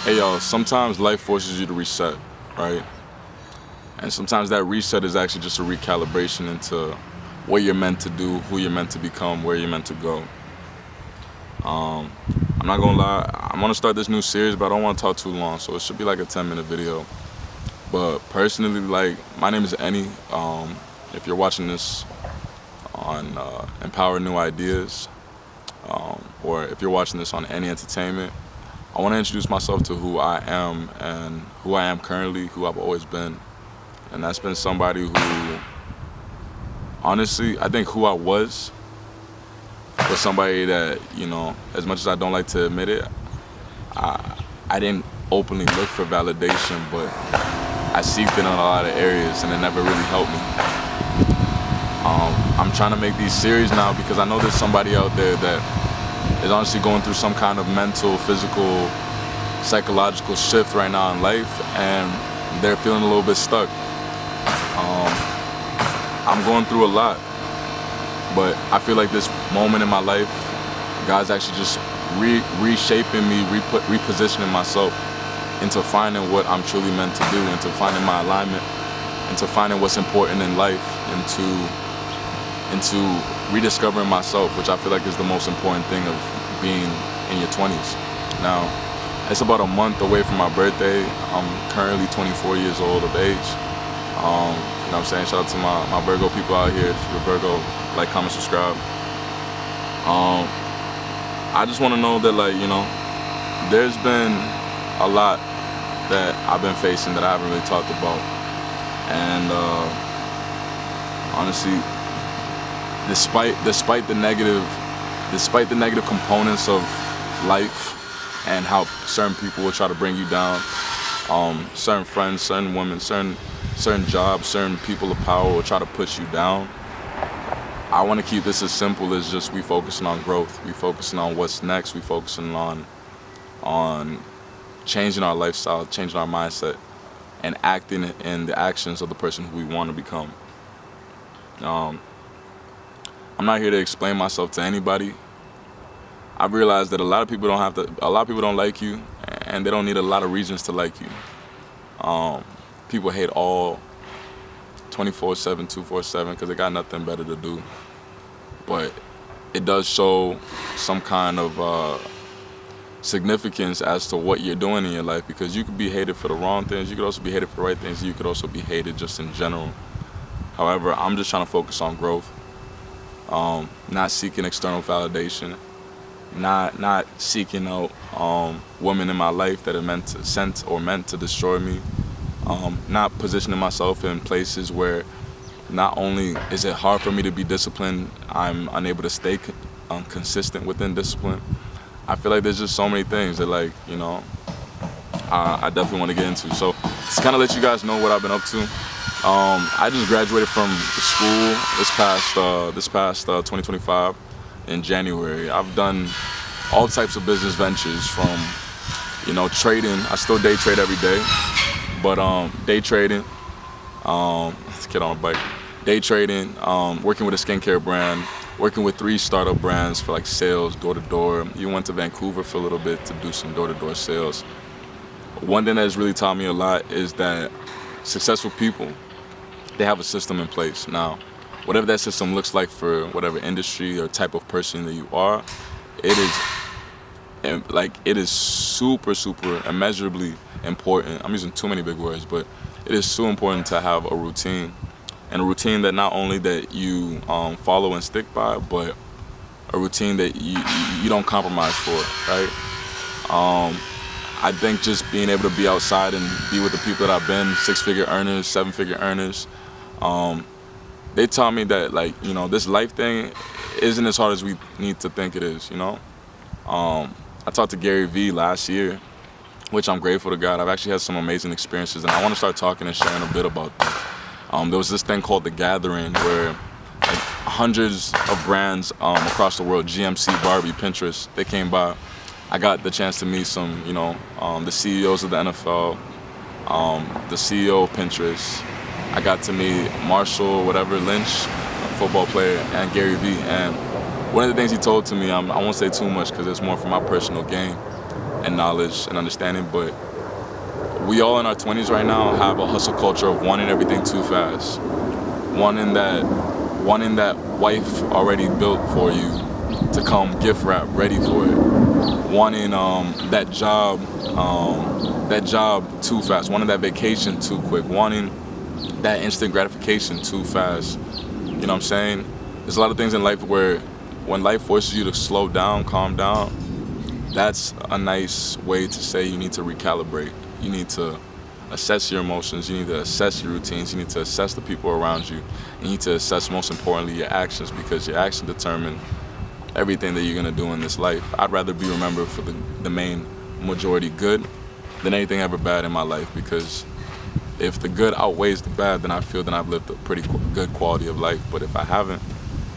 Hey y'all, sometimes life forces you to reset, right? And sometimes that reset is actually just a recalibration into what you're meant to do, who you're meant to become, where you're meant to go. Um, I'm not gonna lie, I want to start this new series, but I don't want to talk too long, so it should be like a 10-minute video. But personally, like, my name is Enny. If you're watching this on Empower New Ideas, or if you're watching this on Enny Entertainment, I want to introduce myself to who I am and who I am currently, who I've always been. And that's been somebody who, honestly, I think who I was somebody that, as much as I don't like to admit it, I didn't openly look for validation, but I seeked it in a lot of areas and it never really helped me. I'm trying to make these series now because I know there's somebody out there that is honestly going through some kind of mental, physical, psychological shift right now in life, and they're feeling a little bit stuck. I'm going through a lot, but I feel like this moment in my life, God's actually just reshaping me, repositioning myself into finding what I'm truly meant to do, into finding my alignment, into finding what's important in life, into rediscovering myself, which I feel like is the most important thing of being in your 20s. Now, it's about a month away from my birthday. I'm currently 24 years old of age. You know what I'm saying? Shout out to my Virgo people out here. If you're a Virgo, like, comment, subscribe. I just want to know that, like, there's been a lot that I've been facing that I haven't really talked about. And honestly, despite the negative components of life and how certain people will try to bring you down, certain friends, certain women, certain jobs, certain people of power will try to push you down. I want to keep this as simple as just we focusing on growth, we focusing on what's next, we focusing on changing our lifestyle, changing our mindset, and acting in the actions of the person who we want to become. I'm not here to explain myself to anybody. I've realized that a lot of people don't like you, and they don't need a lot of reasons to like you. People hate all 24/7, 247 because they got nothing better to do. But it does show some kind of significance as to what you're doing in your life, because you could be hated for the wrong things, you could also be hated for the right things, you could also be hated just in general. However, I'm just trying to focus on growth, not seeking external validation, not seeking out women in my life that are meant to destroy me, not positioning myself in places where not only is it hard for me to be disciplined, I'm unable to stay consistent within discipline. I feel like there's just so many things that, like, I definitely want to get into. So just kind of let you guys know what I've been up to. I just graduated from school this past 2025 in January. I've done all types of business ventures, from trading. I still day trade every day, but day trading, let's get on a bike. Day trading, working with a skincare brand, working with 3 startup brands for like sales, door to door. You went to Vancouver for a little bit to do some door to door sales. One thing that has really taught me a lot is that successful people, they have a system in place. Now, whatever that system looks like for whatever industry or type of person that you are, it is super, super immeasurably important. I'm using too many big words, but it is so important to have a routine. And a routine that not only that you follow and stick by, but a routine that you don't compromise for, right? I think just being able to be outside and be with the people that I've been, 6-figure earners, 7-figure earners, they taught me that, like, this life thing isn't as hard as we need to think it is, I talked to Gary Vee last year, which I'm grateful to God. I've actually had some amazing experiences, and I want to start talking and sharing a bit about them. There was this thing called The Gathering where, like, hundreds of brands across the world, GMC, Barbie, Pinterest, they came by. I got the chance to meet some, the CEOs of the NFL, the CEO of Pinterest. I got to meet Marshall, Lynch, a football player, and Gary Vee. And one of the things he told to me, I won't say too much because it's more for my personal gain, and knowledge and understanding, but we all in our 20s right now have a hustle culture of wanting everything too fast, wanting that wife already built for you to come gift wrap ready for it, wanting that job too fast, wanting that vacation too quick, wanting that instant gratification too fast. You know what I'm saying? There's a lot of things in life where when life forces you to slow down, calm down, that's a nice way to say you need to recalibrate. You need to assess your emotions, you need to assess your routines, you need to assess the people around you, you need to assess, most importantly, your actions, because your actions determine everything that you're going to do in this life. I'd rather be remembered for the main majority good than anything ever bad in my life, because if the good outweighs the bad, then I feel that I've lived a pretty good quality of life. But if I haven't,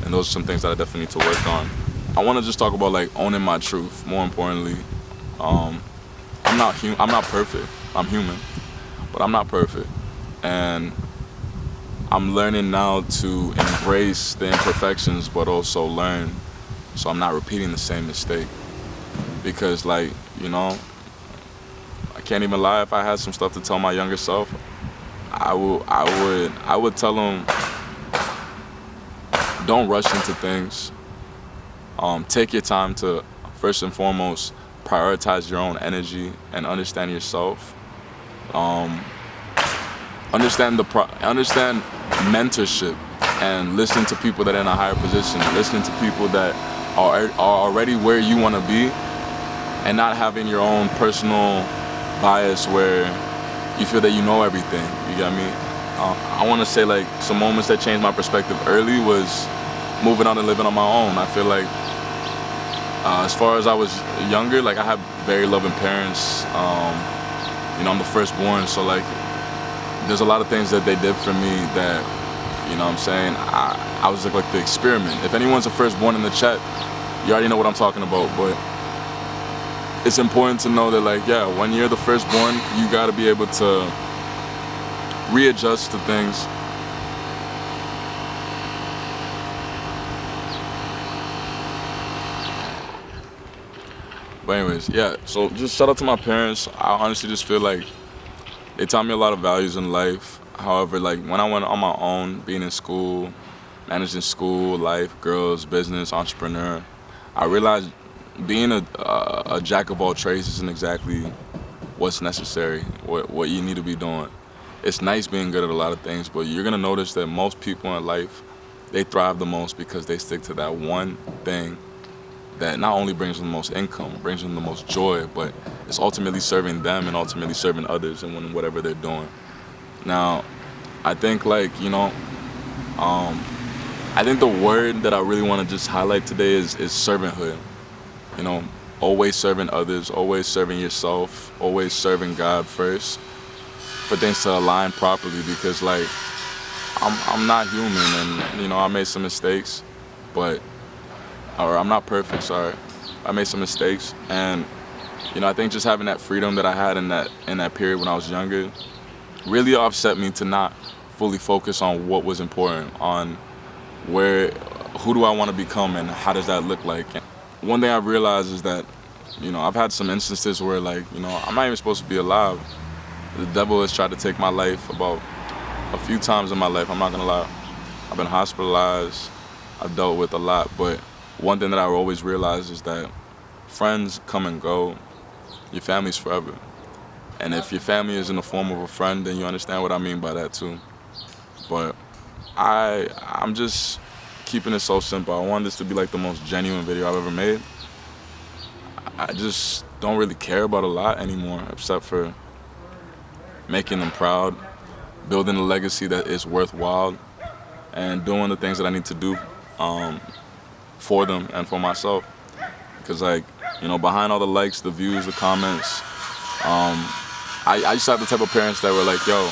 then those are some things that I definitely need to work on. I want to just talk about like owning my truth. More importantly, I'm not perfect. I'm human, but I'm not perfect, and I'm learning now to embrace the imperfections, but also learn so I'm not repeating the same mistake. Because I can't even lie. If I had some stuff to tell my younger self, I would tell him, don't rush into things. Take your time to, first and foremost, prioritize your own energy and understand yourself. Understand mentorship and listen to people that are in a higher position. Listen to people that are already where you want to be, and not having your own personal bias where you feel that you know everything. You got me? I want to say like some moments that changed my perspective early was moving out and living on my own. I feel like as far as I was younger, like I had very loving parents. I'm the firstborn, so like there's a lot of things that they did for me that, you know what I'm saying, I was like the experiment. If anyone's a firstborn in the chat, you already know what I'm talking about, but it's important to know that like, yeah, when you're the firstborn, you gotta be able to readjust to things. But anyways, yeah, so just shout out to my parents. I honestly just feel like they taught me a lot of values in life. However, like when I went on my own, being in school, managing school, life, girls, business, entrepreneur, I realized being a jack of all trades isn't exactly what's necessary, what you need to be doing. It's nice being good at a lot of things, but you're gonna notice that most people in life, they thrive the most because they stick to that one thing that not only brings them the most income, brings them the most joy, but it's ultimately serving them and ultimately serving others in whatever they're doing. Now, I think I think the word that I really want to just highlight today is servanthood. Always serving others, always serving yourself, always serving God first for things to align properly, because like I'm not human, and I made some mistakes, or I'm not perfect, sorry. I made some mistakes, and I think just having that freedom that I had in that period when I was younger really offset me to not fully focus on what was important, on who do I want to become and how does that look like. And one thing I've realized is that, I've had some instances where I'm not even supposed to be alive. The devil has tried to take my life about a few times in my life, I'm not gonna lie. I've been hospitalized, I've dealt with a lot, but one thing that I always realize is that friends come and go, your family's forever. And if your family is in the form of a friend, then you understand what I mean by that too. But I'm just keeping it so simple. I want this to be like the most genuine video I've ever made. I just don't really care about a lot anymore, except for making them proud, building a legacy that is worthwhile, and doing the things that I need to do for them and for myself. Because behind all the likes, the views, the comments, I used to have the type of parents that were like, yo,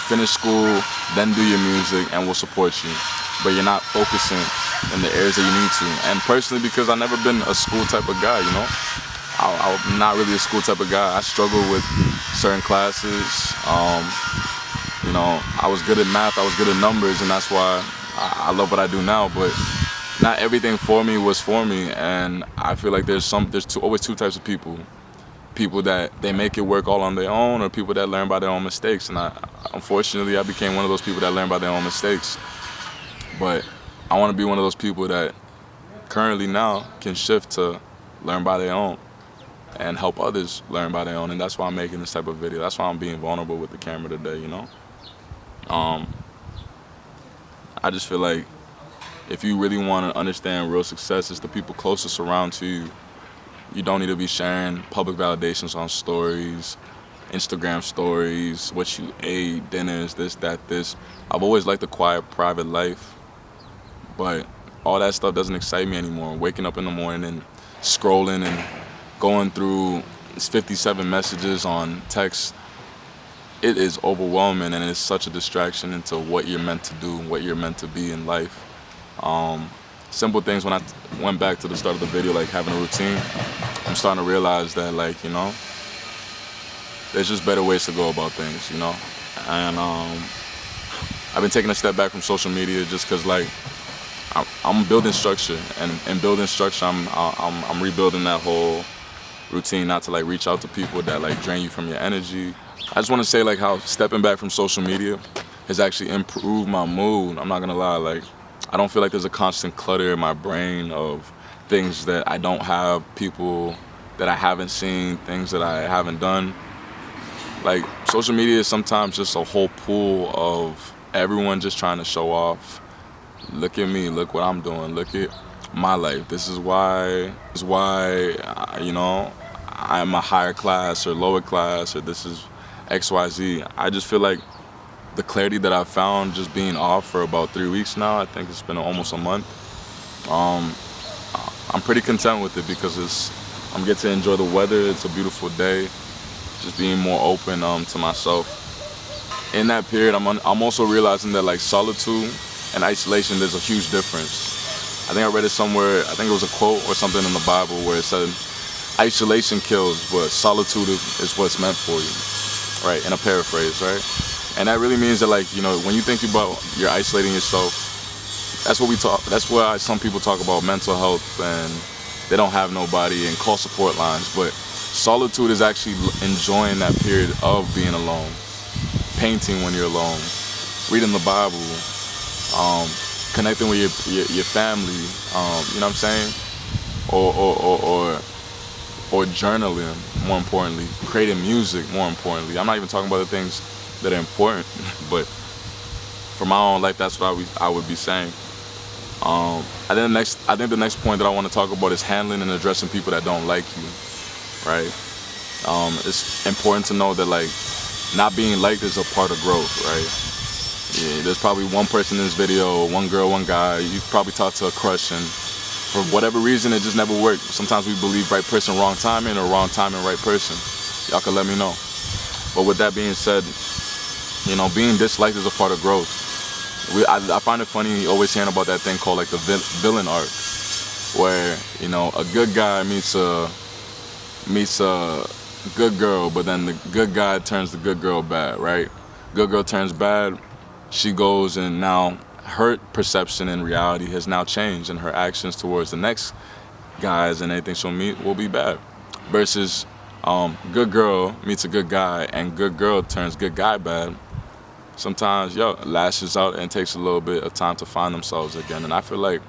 finish school, then do your music, and we'll support you. But you're not focusing in the areas that you need to. And personally, because I've never been a school type of guy, I'm not really a school type of guy. I struggle with certain classes. I was good at math, I was good at numbers, and that's why I love what I do now. But not everything for me was for me, and I feel like there's always two types of people. people that they make it work all on their own, or people that learn by their own mistakes. And unfortunately, I became one of those people that learn by their own mistakes. But I want to be one of those people that currently now can shift to learn by their own and help others learn by their own. And that's why I'm making this type of video. That's why I'm being vulnerable with the camera today, you know? I just feel like if you really want to understand real success, it's the people closest around to you. You don't need to be sharing public validations on stories, Instagram stories, what you ate, dinners, this, that, this. I've always liked a quiet, private life, but all that stuff doesn't excite me anymore. Waking up in the morning and scrolling and going through 57 messages on text, it is overwhelming, and it's such a distraction into what you're meant to do, what you're meant to be in life. Simple things, when I went back to the start of the video, like having a routine, I'm starting to realize that, like, you know, there's just better ways to go about things, you know? And I've been taking a step back from social media just because, like, I'm building structure, and in building structure, I'm rebuilding that whole routine, not to, like, reach out to people that, like, drain you from your energy. I just want to say, like, how stepping back from social media has actually improved my mood. I'm not gonna lie, like, I don't feel like there's a constant clutter in my brain of things that I don't have, people that I haven't seen, things that I haven't done. Like, social media is sometimes just a whole pool of everyone just trying to show off. Look at me, look what I'm doing, look at my life. This is why, you know, I'm a higher class or lower class, or this is XYZ. I just feel like the clarity that I've found just being off for about 3 weeks now, I think it's been almost a month, I'm pretty content with it because I'm getting to enjoy the weather. It's a beautiful day. Just being more open to myself. In that period, I'm also realizing that, like, solitude and isolation, there's a huge difference. I think I read it somewhere, I think it was a quote or something in the Bible where it said, isolation kills, but solitude is what's meant for you, right? In a paraphrase, right? And that really means that, like, you know, when you think about you're isolating yourself, that's why some people talk about mental health and they don't have nobody and call support lines. But solitude is actually enjoying that period of being alone, painting when you're alone, reading the Bible, connecting with your family, you know what I'm saying? Or journaling, more importantly, creating music, more importantly. I'm not even talking about the things that are important, but for my own life, that's what I would be saying. I think the next point that I want to talk about is handling and addressing people that don't like you, right? It's important to know that, like, not being liked is a part of growth, right? Yeah, there's probably one person in this video, one girl, one guy, you've probably talked to a crush, and for whatever reason, it just never worked. Sometimes we believe right person, wrong timing, or wrong timing, right person. Y'all can let me know. But with that being said, you know, being disliked is a part of growth. I find it funny always hearing about that thing called, like, the villain arc, where, you know, a good guy meets a good girl, but then the good guy turns the good girl bad, right? Good girl turns bad, she goes, and now her perception and reality has now changed, and her actions towards the next guys and anything she'll meet will be bad. Versus good girl meets a good guy, and good girl turns good guy bad. Sometimes, lashes out and takes a little bit of time to find themselves again. And I feel like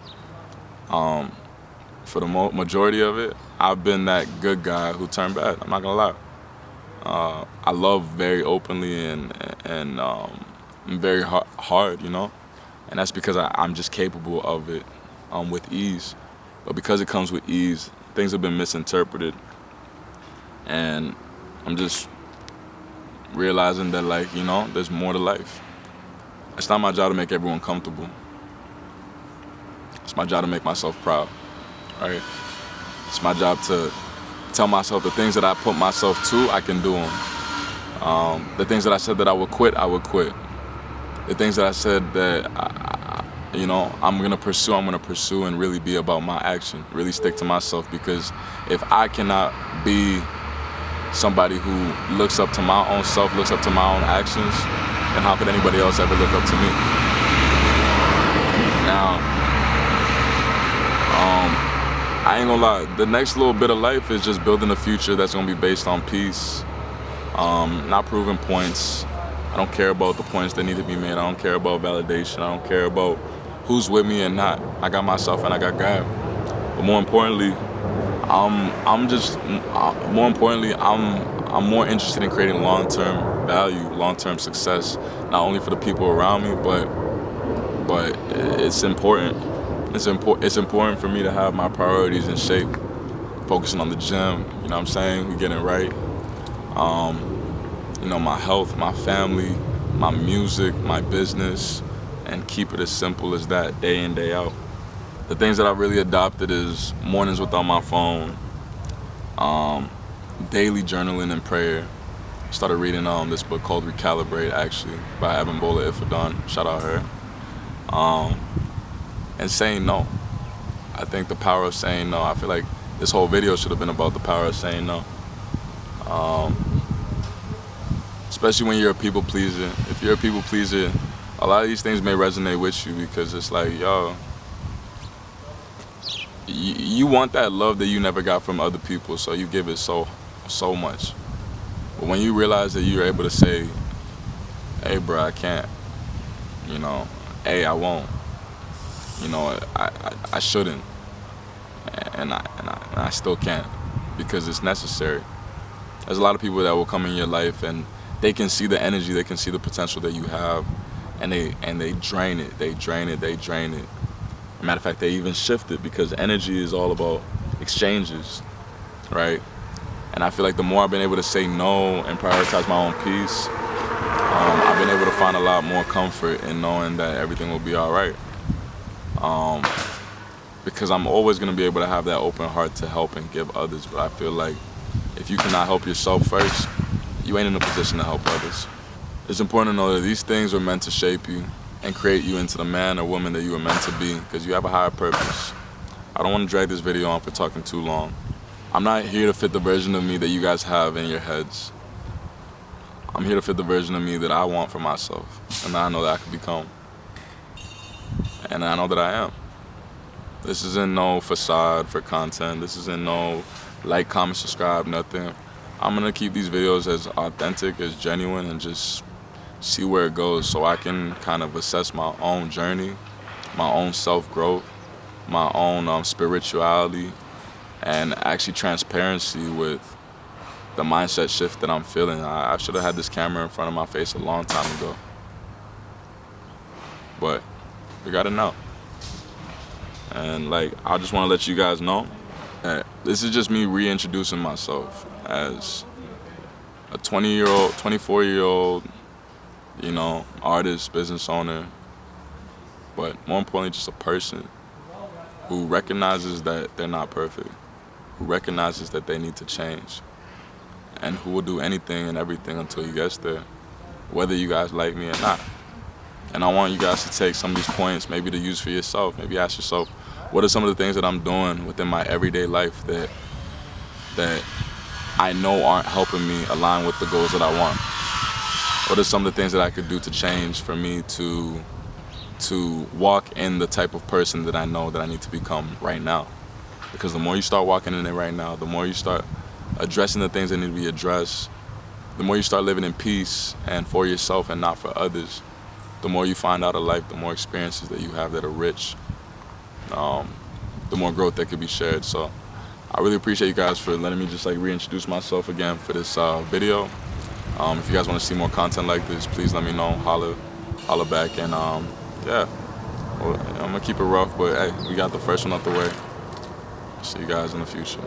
for the majority of it, I've been that good guy who turned bad. I'm not gonna lie. I love very openly and I'm very hard, you know? And that's because I'm just capable of it with ease. But because it comes with ease, things have been misinterpreted. And I'm just realizing that, like, you know, there's more to life. It's not my job to make everyone comfortable. It's my job to make myself proud, right? It's my job to tell myself the things that I put myself to, I can do them. The things that I said that I would quit. The things that I said that, I'm gonna pursue and really be about my action, really stick to myself, because if I cannot be somebody who looks up to my own self, looks up to my own actions, then how could anybody else ever look up to me? Now, I ain't gonna lie, the next little bit of life is just building a future that's gonna be based on peace, not proving points. I don't care about the points that need to be made. I don't care about validation. I don't care about who's with me and not. I got myself and I got God. But more importantly, I'm more interested in creating long-term value, long-term success, not only for the people around me, but it's important. It's important for me to have my priorities in shape, focusing on the gym. You know what I'm saying? We getting right. You know, my health, my family, my music, my business, and keep it as simple as that, day in, day out. The things that I really adopted is mornings without my phone, daily journaling and prayer. Started reading this book called Recalibrate, actually, by Ep.1. Shout out her. And saying no. I think the power of saying no. I feel like this whole video should have been about the power of saying no. Especially when you're a people pleaser. If you're a people pleaser, a lot of these things may resonate with you because it's like, yo, you want that love that you never got from other people, so you give it so much. But when you realize that you're able to say, hey, bro, I can't, you know, hey, I won't, you know, I shouldn't, and I still can't because it's necessary. There's a lot of people that will come in your life and they can see the energy, they can see the potential that you have, and they drain it. Matter of fact, they even shift it because energy is all about exchanges, right? And I feel like the more I've been able to say no and prioritize my own peace, I've been able to find a lot more comfort in knowing that everything will be all right. Because I'm always going to be able to have that open heart to help and give others. But I feel like if you cannot help yourself first, you ain't in a position to help others. It's important to know that these things were meant to shape you and create you into the man or woman that you were meant to be, because you have a higher purpose. I don't want to drag this video on for talking too long. I'm not here to fit the version of me that you guys have in your heads. I'm here to fit the version of me that I want for myself, and that I know that I can become. And I know that I am. This isn't no facade for content. This isn't no like, comment, subscribe, nothing. I'm gonna keep these videos as authentic, as genuine, and just see where it goes so I can kind of assess my own journey, my own self-growth, my own spirituality, and actually transparency with the mindset shift that I'm feeling. I should have had this camera in front of my face a long time ago. But we gotta know. And like, I just wanna let you guys know that this is just me reintroducing myself as a 20-year-old, 24-year-old, you know, artist, business owner, but more importantly, just a person who recognizes that they're not perfect, who recognizes that they need to change, and who will do anything and everything until he gets there, whether you guys like me or not. And I want you guys to take some of these points, maybe to use for yourself. Maybe ask yourself, what are some of the things that I'm doing within my everyday life that I know aren't helping me align with the goals that I want? What are some of the things that I could do to change for me to walk in the type of person that I know that I need to become right now? Because the more you start walking in it right now, the more you start addressing the things that need to be addressed, the more you start living in peace and for yourself and not for others, the more you find out of life, the more experiences that you have that are rich, the more growth that could be shared. So I really appreciate you guys for letting me just like reintroduce myself again for this video. If you guys want to see more content like this, please let me know. Holla back, and yeah, well, I'm gonna keep it rough, but hey, we got the first one out the way. See you guys in the future.